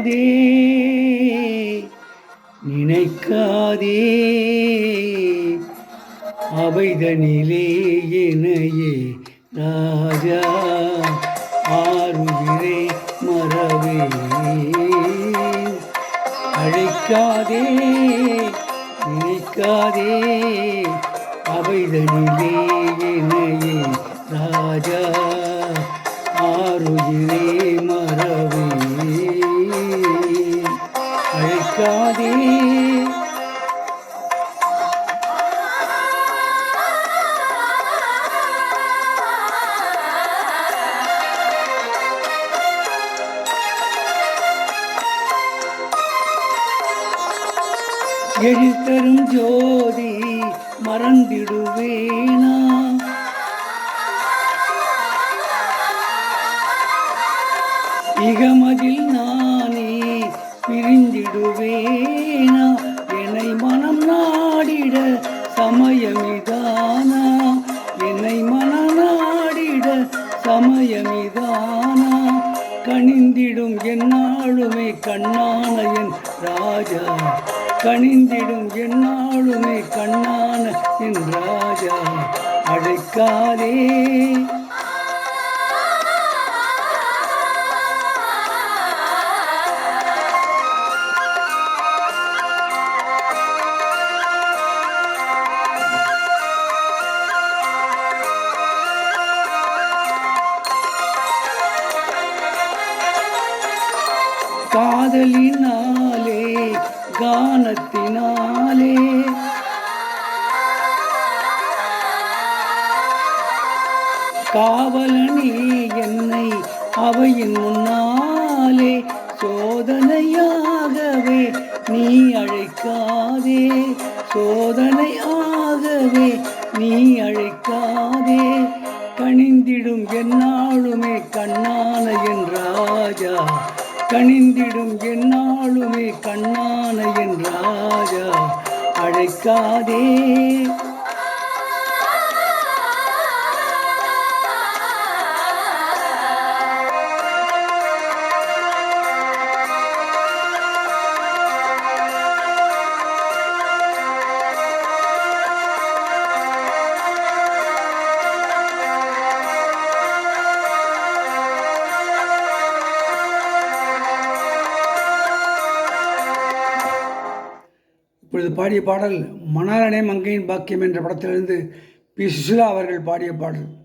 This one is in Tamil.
நினைக்காதே நினைக்காதே அவைதனிலே இணையே ராஜா ஆறுயிரே மறவே அழைக்காதே நினைக்காதே அவைதனிலே இணையே ராஜா ஆறுயிரே மறவே அழைக்காதே எழில்தரும் ஜோதி மறந்திடுவேனா இகமதில் நானே பிரிந்திடுவேனா என்னை மனம் நாடிட சமயமிதானா என்னை மனம் நாடிட சமயமிதானா கனிந்திடும் என்னாலுமே கண்ணான என் ராஜா கனிந்திடும் என்னாலுமே கண்ணான என் ராஜா அழைக்காதே காதலினாலே கானத்தினாலே காவலனே என்னை அவையின் முன்னாலே சோதனையாகவே நீ அழைக்காதே சோதனையாகவே நீ அழைக்காதே கனிந்திடும் என்னாலுமே கண்ணான என் ராஜா கனிந்திடும் என்னாலுமே கண்ணான என் ராஜா அழைக்காதே இப்பொழுது பாடிய பாடல் மணாலனே மங்கையின் பாக்கியம் என்ற படத்திலிருந்து பி. சுசிலா அவர்கள் பாடிய பாடல்.